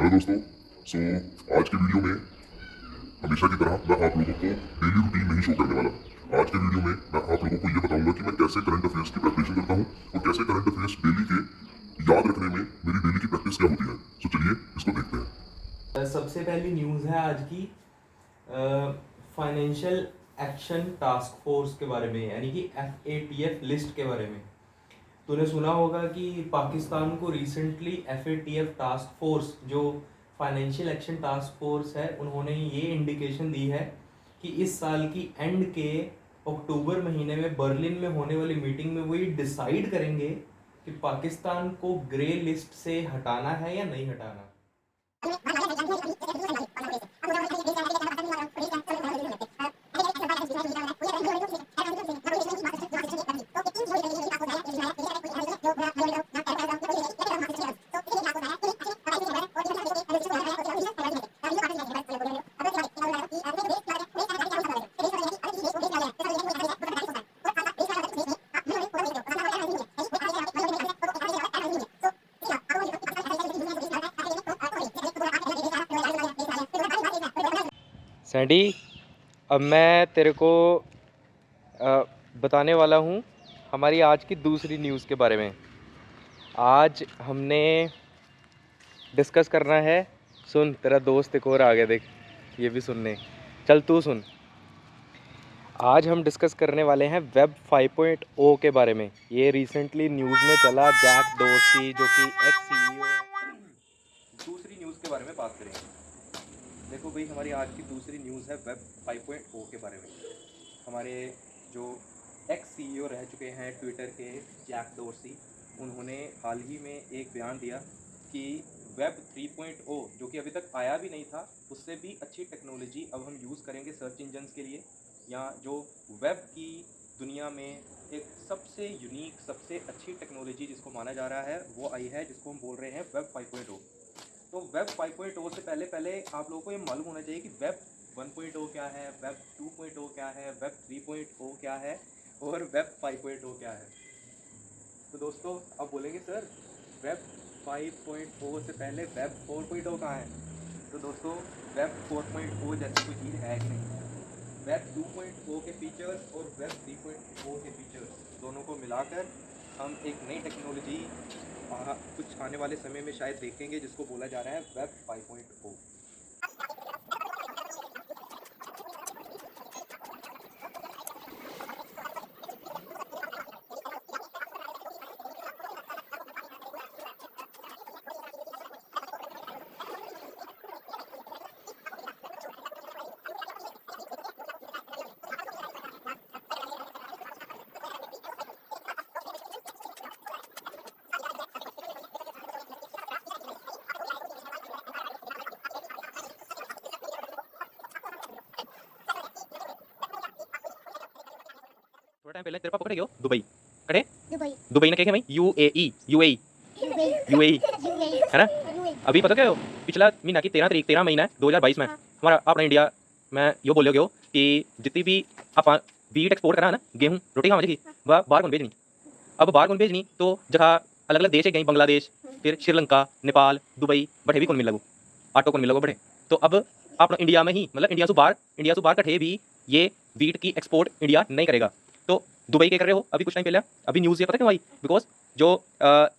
Hello दोस्तों। सो आज के वीडियो में हमेशा की तरह मैं आप लोगों को डेली रूटीन नहीं शो करने वाला। आज के वीडियो में मैं आप लोगों को ये बताऊंगा कि मैं कैसे करंट अफेयर्स की प्रिपरेशन करता हूँ और कैसे करंट अफेयर्स डेली के याद रखने में मेरी डेली की प्रैक्टिस क्या होती है। सो चलिए इसको देखते हैं। सबसे पहली न्यूज़ है आज की फाइनेंशियल एक्शन टास्क फोर्स के बारे में, यानी कि FATF लिस्ट के बारे में। तूने सुना होगा कि पाकिस्तान को रिसेंटली FATF टास्क फोर्स, जो फाइनेंशियल एक्शन टास्क फोर्स है, उन्होंने ये इंडिकेशन दी है कि इस साल की एंड के अक्टूबर महीने में बर्लिन में होने वाली मीटिंग में वो ये डिसाइड करेंगे कि पाकिस्तान को ग्रे लिस्ट से हटाना है या नहीं हटाना। सैंडी, अब मैं तेरे को बताने वाला हूँ हमारी आज की दूसरी न्यूज़ के बारे में। आज हमने डिस्कस करना है। सुन, तेरा दोस्त एक और आ गया, देख ये भी सुनने। चल तू सुन। आज हम डिस्कस करने वाले हैं वेब 5.0 के बारे में। ये रिसेंटली न्यूज़ में चला। जैक डोर्सी जो कि एक्स CEO है, दूसरी न्यूज़ के बारे में बात करेंगे। देखो भाई, हमारी आज की दूसरी न्यूज़ है वेब 5.0 के बारे में। हमारे जो एक्स CEO रह चुके हैं ट्विटर के, जैक डोर्सी, उन्होंने हाल ही में एक बयान दिया कि वेब 3.0 जो कि अभी तक आया भी नहीं था, उससे भी अच्छी टेक्नोलॉजी अब हम यूज़ करेंगे सर्च इंजन्स के लिए। या जो वेब की दुनिया में एक सबसे यूनिक, सबसे अच्छी टेक्नोलॉजी जिसको माना जा रहा है, वो आई है, जिसको हम बोल रहे हैं वेब 5.0। तो वेब 5.0 से पहले आप लोगों को ये मालूम होना चाहिए कि वेब 1.0 क्या है, वेब 2.0 क्या है, वेब 3.0 क्या है और वेब 5.0 क्या है। तो दोस्तों, अब बोलेंगे सर वेब 5.0 से पहले वेब 4.0 कहाँ है? तो दोस्तों, वेब 4.0 जैसी कोई चीज़ है ही नहीं। वेब 2.0 के फीचर्स और वेब 3.0 के फीचर्स दोनों को मिलाकर हम एक नई टेक्नोलॉजी कुछ आने वाले समय में शायद देखेंगे, जिसको बोला जा रहा है वेब 5.0। थोड़ा टाइम पहले तेरे पापा कटे गयो दुबई कटे दुबई ने क्या भाई यूएई है ना। अभी पता क्या हो, पिछला महीना की 13 महीना है 2022 में हमारा अपना इंडिया में यो बोलो गयो कि जितनी भी आप वीट एक्सपोर्ट करा ना, गेहूँ रोटी खावा जी बाहर कौन भेजनी। अब बाहर कौन भेजनी तो जगह अलग अलग देश है गई, बांग्लादेश, फिर श्रीलंका, नेपाल, दुबई, बड़े भी कौन मिल लगो, ऑटो कौन मिल लगो बड़े। तो अब अपना इंडिया में ही, मतलब इंडिया से बाहर कटे भी ये वीट की एक्सपोर्ट इंडिया नहीं करेगा। तो दुबई के कर रहे हो अभी कुछ टाइम पहले। अभी न्यूज़ ये पता क्यों आई? बिकॉज जो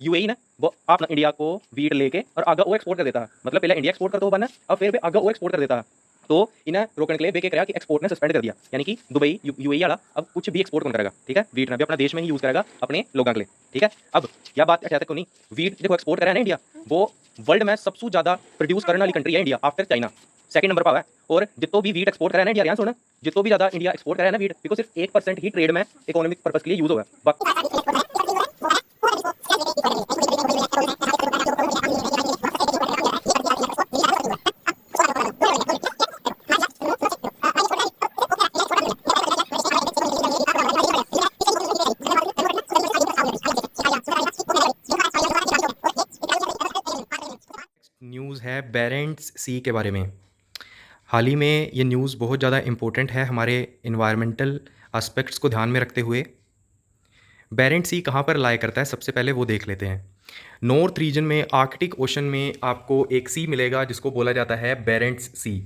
यूएई ना, वो अपना इंडिया को वीट लेके और आगे वो एक्सपोर्ट कर देता है। मतलब पहले इंडिया एक्सपोर्ट करता हो बना, अब फिर आगे वो एक्सपोर्ट कर देता है। तो इन्हें रोकने के लिए वे क्या करेगा कि एक्सपोर्ट ने सस्पेंड कर दिया, यानी कि दुबई यूएई वाला अब कुछ भी एक्सपोर्ट कौन करेगा। ठीक है, वीट ना भी अपना देश में ही यूज़ करेगा अपने लोगों के लिए। ठीक है, अब यह बात अच्छा तक नहीं, वीट देखो एक्सपोर्ट कर रहा है ना इंडिया, वो वर्ल्ड में सबसे ज़्यादा प्रोड्यूस करने वाली कंट्री है India, after China second number पर है। और जितो भी वीट एक्सपोर्ट करा है ना इंडिया, ध्यान सुन, जितो भी ज़्यादा इंडिया एक्सपोर्ट करा है ना वीट, बिकॉज सिर्फ 1% ही ट्रेड में इकोनॉमिक पर्पस के लिए यूज़ होगा। न्यूज़ है बेरेंट्स सी के बारे में। हाल ही में ये न्यूज़ बहुत ज़्यादा इम्पोर्टेंट है हमारे इन्वायरमेंटल एस्पेक्ट्स को ध्यान में रखते हुए। बेरेंट्स सी कहाँ पर लाया करता है, सबसे पहले वो देख लेते हैं। नॉर्थ रीजन में आर्कटिक ओशन में आपको एक सी मिलेगा जिसको बोला जाता है बेरेंट्स सी।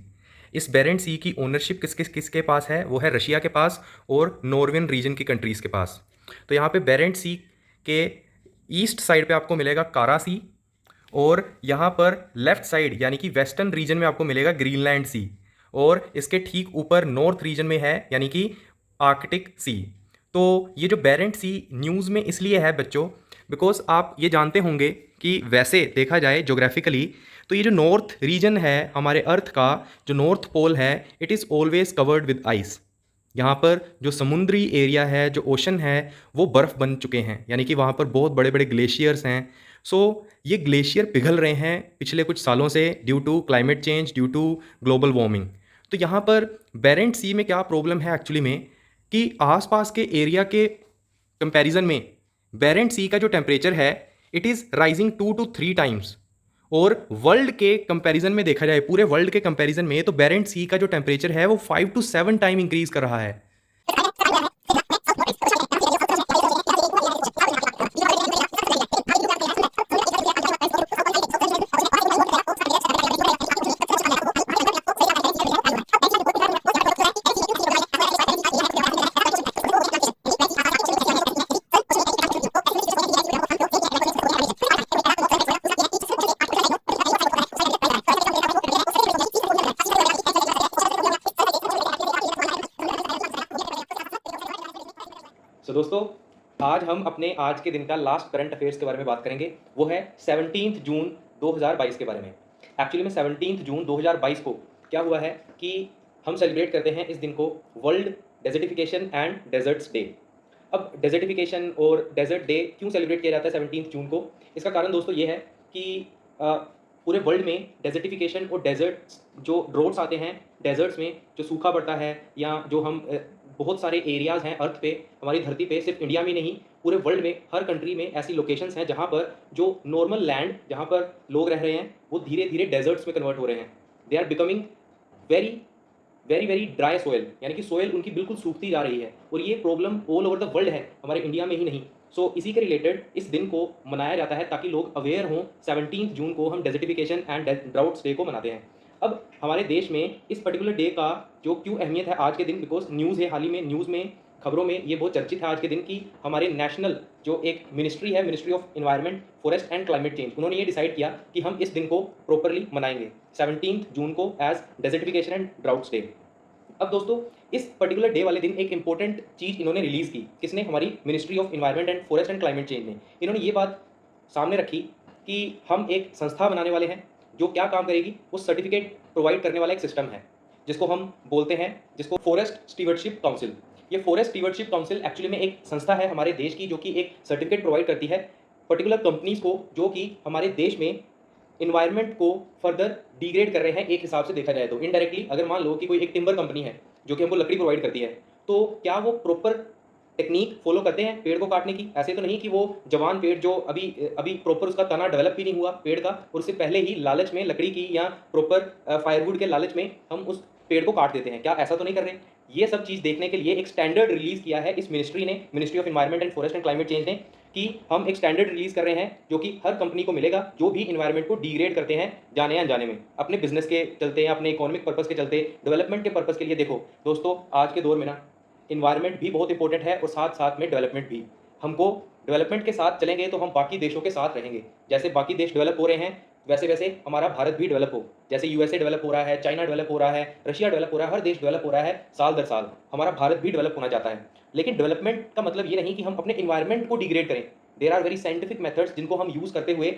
इस बेरेंट्स सी की ओनरशिप किसके पास है? वो है रशिया के पास और नॉर्वेन रीजन की कंट्रीज़ के पास। तो यहाँ पे बेरेंट्स सी के ईस्ट साइड पे आपको मिलेगा कारा सी, और यहाँ पर लेफ्ट साइड यानी कि वेस्टर्न रीजन में आपको मिलेगा ग्रीनलैंड सी, और इसके ठीक ऊपर नॉर्थ रीजन में है यानी कि आर्कटिक सी। तो ये जो बेरेंट सी न्यूज़ में इसलिए है बच्चों, बिकॉज आप ये जानते होंगे कि वैसे देखा जाए ज्योग्राफिकली तो ये जो नॉर्थ रीजन है हमारे अर्थ का, जो नॉर्थ पोल है, it is always covered with ice. यहाँ पर जो समुद्री एरिया है, जो ओशन है, वो बर्फ़ बन चुके हैं, यानी कि वहाँ पर बहुत बड़े बड़े ग्लेशियर्स हैं। सो ये ग्लेशियर पिघल रहे हैं पिछले कुछ सालों से due to climate change, due to global warming. तो यहाँ पर बेरेंट सी में क्या प्रॉब्लम है एक्चुअली में, कि आसपास के एरिया के कंपैरिजन में बेरेंट सी का जो टेम्परेचर है it is rising 2 to 3 times. और वर्ल्ड के कंपैरिजन में देखा जाए, पूरे वर्ल्ड के कंपैरिजन में, तो बेरेंट सी का जो टेम्परेचर है वो 5 to 7 टाइम इंक्रीज कर रहा है। सो दोस्तों, आज हम अपने आज के दिन का लास्ट करंट अफेयर्स के बारे में बात करेंगे। वो है 17 जून 2022 के बारे में। एक्चुअली में 17 जून 2022 को क्या हुआ है कि हम सेलिब्रेट करते हैं इस दिन को world desertification and deserts day. अब डेजर्टिफिकेशन और डेजर्ट डे क्यों सेलिब्रेट किया जाता है 17 जून को? इसका कारण दोस्तों ये है कि पूरे वर्ल्ड में डेजर्टिफिकेशन और डेजर्ट्स, जो ड्रोट्स आते हैं डेजर्ट्स में, जो सूखा पड़ता है, या जो हम बहुत सारे एरियाज़ हैं अर्थ पे, हमारी धरती पे, सिर्फ इंडिया में नहीं पूरे वर्ल्ड में हर कंट्री में ऐसी लोकेशंस हैं जहाँ पर जो नॉर्मल लैंड जहाँ पर लोग रह रहे हैं वो धीरे धीरे डेजर्ट्स में कन्वर्ट हो रहे हैं। They are becoming very very very dry soil, यानी कि सोयल उनकी बिल्कुल सूखती जा रही है, और ये problem all over the world है, हमारे इंडिया में ही नहीं। सो इसी के रिलेटेड इस दिन को मनाया जाता है ताकि लोग अवेयर हों। 17 जून को हम डेजर्टिफिकेशन एंड ड्राउट्स डे को मनाते हैं। अब हमारे देश में इस पर्टिकुलर डे का जो क्यों अहमियत है आज के दिन, बिकॉज न्यूज़ है, हाल ही में न्यूज़ में, खबरों में ये बहुत चर्चित है आज के दिन की हमारे नेशनल जो एक मिनिस्ट्री है, ministry of environment, forest and climate change, उन्होंने ये डिसाइड किया कि हम इस दिन को प्रॉपरली मनाएंगे 17 जून को as desertification and droughts day. अब दोस्तों, इस पर्टिकुलर डे वाले दिन एक इंपॉर्टेंट चीज़ इन्होंने रिलीज़ की। किसने? हमारी ministry of environment and forest and climate change ने। इन्होंने ये बात सामने रखी कि हम एक संस्था बनाने वाले हैं जो क्या काम करेगी, वो सर्टिफिकेट प्रोवाइड करने वाला एक सिस्टम है जिसको हम बोलते हैं, जिसको फॉरेस्ट स्टीवर्डशिप काउंसिल। ये फॉरेस्ट स्टीवर्डशिप काउंसिल एक्चुअली में एक संस्था है हमारे देश की जो कि एक सर्टिफिकेट प्रोवाइड करती है पर्टिकुलर कंपनीज को जो कि हमारे देश में इन्वायरमेंट को फर्दर डिग्रेड कर रहे हैं। एक हिसाब से देखा जाए तो इनडायरेक्टली, अगर मान लो कि कोई एक टिम्बर कंपनी है जो कि हमको लकड़ी प्रोवाइड करती है, तो क्या वो प्रॉपर टेक्निक फॉलो करते हैं पेड़ को काटने की? ऐसे तो नहीं कि वो जवान पेड़ जो अभी अभी प्रॉपर उसका तना डेवलप भी नहीं हुआ पेड़ का, और उससे पहले ही लालच में लकड़ी की या प्रॉपर फायरवुड के लालच में हम उस पेड़ को काट देते हैं। क्या ऐसा तो नहीं कर रहे? ये सब चीज़ देखने के लिए एक स्टैंडर्ड रिलीज़ किया है इस मिनिस्ट्री ने, ministry of environment and forest and climate change ने, कि हम एक स्टैंडर्ड रिलीज़ कर रहे हैं जो कि हर कंपनी को मिलेगा जो भी इन्वायरमेंट को डिग्रेड करते हैं जाने अनजाने में, अपने बिजनेस के चलते या अपने इकोनॉमिक पर्पस के चलते, डेवलपमेंट के पर्पस के लिए। देखो दोस्तों, आज के दौर में ना इन्वायरमेंट भी बहुत इंपॉर्टेंट है और साथ साथ में डेवलपमेंट भी। हमको डेवलपमेंट के साथ चलेंगे तो हम बाकी देशों के साथ रहेंगे। जैसे बाकी देश डेवलप हो रहे हैं वैसे वैसे हमारा भारत भी डेवलप हो। जैसे यूएसए डेवलप हो रहा है, चाइना डेवलप हो रहा है, रशिया डेवलप हो रहा है, हर देश डेवलप हो रहा है साल दर साल, हमारा भारत भी डेवलप होना चाहता है। लेकिन डेवलपमेंट का मतलब ये नहीं कि हम अपने इन्वायरमेंट को डिग्रेड करें। There are very scientific methods जिनको हम यूज़ करते हुए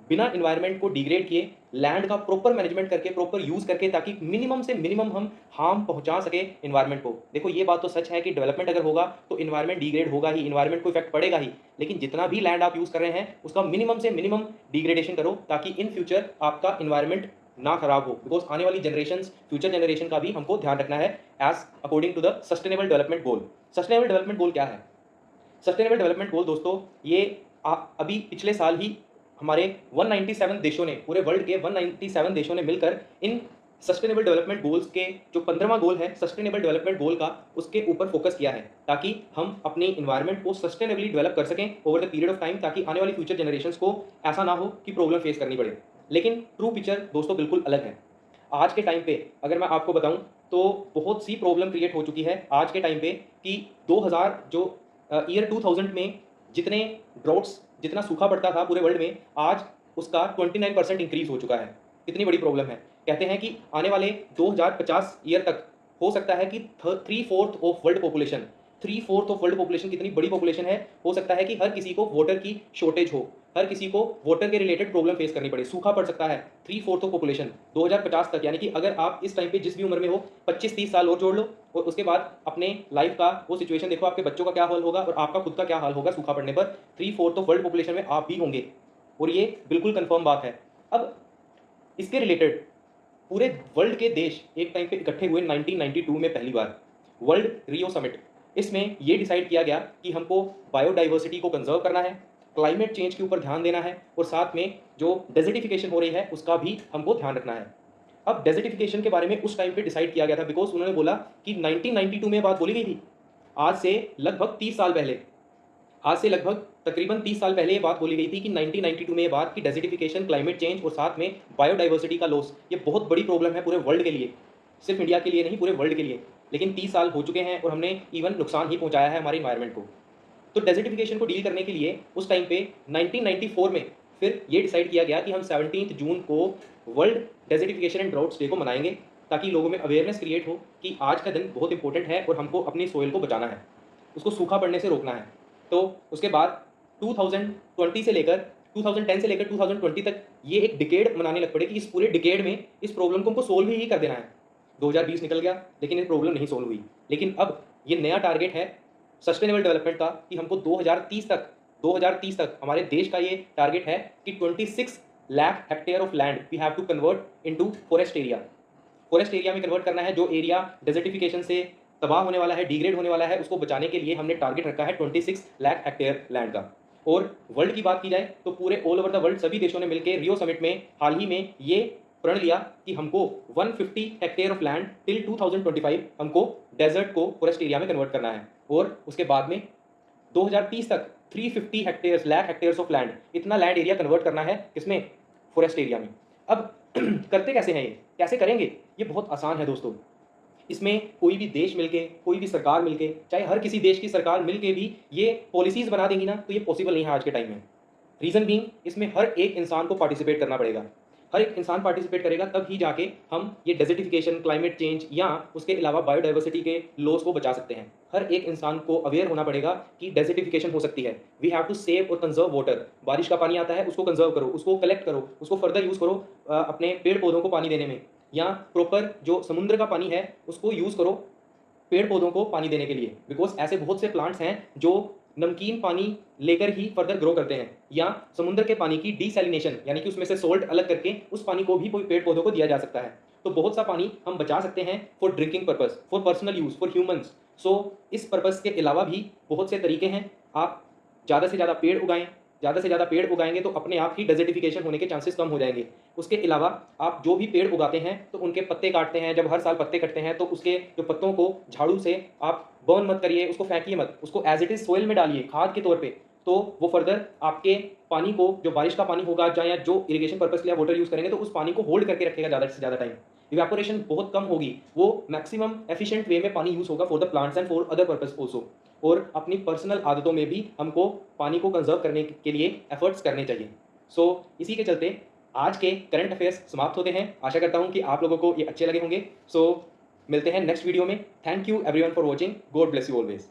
बिना इन्वायरमेंट को डिग्रेड किए लैंड का प्रॉपर मैनेजमेंट करके, प्रॉपर यूज़ करके, ताकि मिनिमम से मिनिमम हम हार्म पहुंचा सके इन्वायरमेंट को। देखो, ये बात तो सच है कि डेवलपमेंट अगर होगा तो इन्वायरमेंट डिग्रेड होगा ही, इन्वायरमेंट को इफेक्ट पड़ेगा ही। लेकिन जितना भी लैंड आप यूज़ कर रहे हैं उसका मिनिमम से मिनिमम डिग्रेडेशन करो ताकि इन फ्यूचर आपका इन्वायरमेंट ना खराब हो। बिकॉज आने वाली जनरेशन, फ्यूचर जनरेशन का भी हमको ध्यान रखना है as according to the sustainable development goal. Sustainable development goal क्या है? सस्टेनेबल डेवलपमेंट गोल दोस्तों, ये अभी पिछले साल ही हमारे 197 देशों ने, पूरे वर्ल्ड के 197 देशों ने मिलकर इन सस्टेनेबल डेवलपमेंट गोल्स के जो 15वां गोल है सस्टेनेबल डेवलपमेंट गोल का, उसके ऊपर फोकस किया है ताकि हम अपने इन्वायरमेंट को सस्टेनेबली डेवलप कर सकें over the period of time, ताकि आने वाली फ्यूचर जनरेशंस को ऐसा ना हो कि प्रॉब्लम फेस करनी पड़े। लेकिन ट्रू पिक्चर दोस्तों बिल्कुल अलग है। आज के टाइम पे अगर मैं आपको बताऊं तो बहुत सी प्रॉब्लम क्रिएट हो चुकी है आज के टाइम पे कि 2000 जो ईयर 2000 में जितने ड्रॉट्स, जितना सूखा पड़ता था पूरे वर्ल्ड में, आज उसका 29% इंक्रीज हो चुका है। कितनी बड़ी प्रॉब्लम है। कहते हैं कि आने वाले 2050 ईयर तक हो सकता है कि 3/4 of world population, 3/4 of world population कितनी बड़ी पॉपुलेशन है, हो सकता है कि हर किसी को वाटर की शॉर्टेज हो, हर किसी को वाटर के रिलेटेड प्रॉब्लम फेस करनी पड़े, सूखा पड़ सकता है। 3/4 ऑफ पॉपुलेशन 2050 तक, यानी कि अगर आप इस टाइम पे जिस भी उम्र में हो 25-30 साल और जोड़ लो और उसके बाद अपने लाइफ का वो सिचुएशन देखो, आपके बच्चों का क्या हाल होगा और आपका खुद का क्या हाल होगा सूखा पड़ने पर। 3/4 ऑफ वर्ल्ड पॉपुलेशन में आप भी होंगे और ये बिल्कुल कंफर्म बात है। अब इसके रिलेटेड पूरे वर्ल्ड के देश एक टाइम पे इकट्ठे हुए 1992 में पहली बार, वर्ल्ड रियो समिट। इसमें ये डिसाइड किया गया कि हमको बायोडाइवर्सिटी को कंजर्व करना है, क्लाइमेट चेंज के ऊपर ध्यान देना है और साथ में जो डेजर्टिफिकेशन हो रही है उसका भी हमको ध्यान रखना है। अब डेजर्टिफिकेशन के बारे में उस टाइम पे डिसाइड किया गया था बिकॉज उन्होंने बोला कि 1992 में बात बोली गई थी, आज से लगभग 30 साल पहले, आज से लगभग तकरीबन 30 साल पहले ये बात बोली गई थी कि 1992 में ये बात कि डेजर्टिफिकेशन, क्लाइमेट चेंज और साथ में बायोडाइवर्सिटी का लॉस ये बहुत बड़ी प्रॉब्लम है पूरे वर्ल्ड के लिए, सिर्फ इंडिया के लिए नहीं, पूरे वर्ल्ड के लिए। लेकिन 30 साल हो चुके हैं और हमने इवन नुकसान ही पहुंचाया है हमारे इन्वायरमेंट को। तो डेजर्टिफिकेशन को डील करने के लिए उस टाइम पे 1994 में फिर ये डिसाइड किया गया कि हम 17 जून को world desertification and droughts day को मनाएंगे, ताकि लोगों में अवेयरनेस क्रिएट हो कि आज का दिन बहुत इंपॉर्टेंट है और हमको अपनी सोइल को बचाना है, उसको सूखा पड़ने से रोकना है। तो उसके बाद 2020 से लेकर 2010 से लेकर 2020 तक ये एक डिकेड मनाने लग पड़े कि इस पूरे डिकेड में इस प्रॉब्लम को हमको सोल्व ही कर देना है। 2020 निकल गया लेकिन ये प्रॉब्लम नहीं सोल्व हुई। लेकिन अब ये नया टारगेट है सस्टेनेबल डेवलपमेंट का कि हमको 2030 तक हमारे देश का ये टारगेट है कि 26 lakh hectare of land we have to convert into forest area. Forest area में कन्वर्ट करना है। जो एरिया डेजर्टिफिकेशन से तबाह होने वाला है, डिग्रेड होने वाला है, उसको बचाने के लिए हमने टारगेट रखा है 26 लाख हेक्टेयर लैंड का। और वर्ल्ड की बात की जाए तो पूरे ऑल ओवर द वर्ल्ड सभी देशों ने मिलकर रियो समिट में हाल ही में ये प्रण लिया कि हमको 150 हेक्टेयर ऑफ लैंड टिल 2025 हमको डेजर्ट को फॉरेस्ट एरिया में कन्वर्ट करना है। और उसके बाद में 2030 तक 350 लाख हेक्टेयर्स ऑफ लैंड, इतना लैंड एरिया कन्वर्ट करना है किसमें, फॉरेस्ट एरिया में। अब करते कैसे हैं ये, कैसे करेंगे, ये बहुत आसान है दोस्तों। इसमें कोई भी देश मिलके, कोई भी सरकार मिलके, चाहे हर किसी देश की सरकार मिलके भी ये पॉलिसीज बना देंगी ना तो ये पॉसिबल नहीं है आज के टाइम में। रीज़न बीइंग इसमें हर एक इंसान को पार्टिसिपेट करना पड़ेगा। हर एक इंसान पार्टिसिपेट करेगा तब ही जाके हम ये डेजर्टिफिकेशन, क्लाइमेट चेंज या उसके अलावा बायोडाइवर्सिटी के लॉस को बचा सकते हैं। हर एक इंसान को अवेयर होना पड़ेगा कि डेजर्टिफिकेशन हो सकती है। वी हैव टू सेव और कंजर्व वाटर। बारिश का पानी आता है उसको कंजर्व करो, उसको कलेक्ट करो, उसको फर्दर यूज़ करो अपने पेड़ पौधों को पानी देने में, या प्रॉपर जो समुद्र का पानी है उसको यूज़ करो पेड़ पौधों को पानी देने के लिए। बिकॉज ऐसे बहुत से प्लांट्स हैं जो नमकीन पानी लेकर ही फर्दर ग्रो करते हैं, या समुद्र के पानी की डीसैलिनेशन यानी कि उसमें से सोल्ट अलग करके उस पानी को भी कोई पेड़ पौधों को दिया जा सकता है। तो बहुत सा पानी हम बचा सकते हैं for drinking purpose, for personal use, for humans. So इस पर्पस के अलावा भी बहुत से तरीके हैं। आप ज़्यादा से ज़्यादा पेड़ उगाएं, ज़्यादा से ज़्यादा पेड़ उगाएंगे तो अपने आप ही डेजर्टिफिकेशन होने के चांसेस कम हो जाएंगे। उसके अलावा आप जो भी पेड़ उगाते हैं तो उनके पत्ते काटते हैं, जब हर साल पत्ते कटते हैं तो उसके जो पत्तों को झाड़ू से आप बर्न मत करिए, उसको फेंकिए मत, उसको एज इट इज़ सोइल में डालिए खाद के तौर पे। तो वो फर्दर आपके पानी को, जो बारिश का पानी होगा या जो इरिगेशन पर्पस के लिए वाटर यूज़ करेंगे तो उस पानी को होल्ड करके रखेगा ज़्यादा से ज़्यादा टाइम। इवेपोरेशन बहुत कम होगी, वो मैक्सिमम एफिशिएंट वे में पानी यूज़ होगा for the plants and for other purpose also. और अपनी पर्सनल आदतों में भी हमको पानी को कंजर्व करने के लिए एफर्ट्स करने चाहिए। सो इसी के चलते आज के करंट अफेयर्स समाप्त होते हैं। आशा करता हूँ कि आप लोगों को ये अच्छे लगे होंगे। सो मिलते हैं नेक्स्ट वीडियो में। Thank you everyone for watching. God bless you always.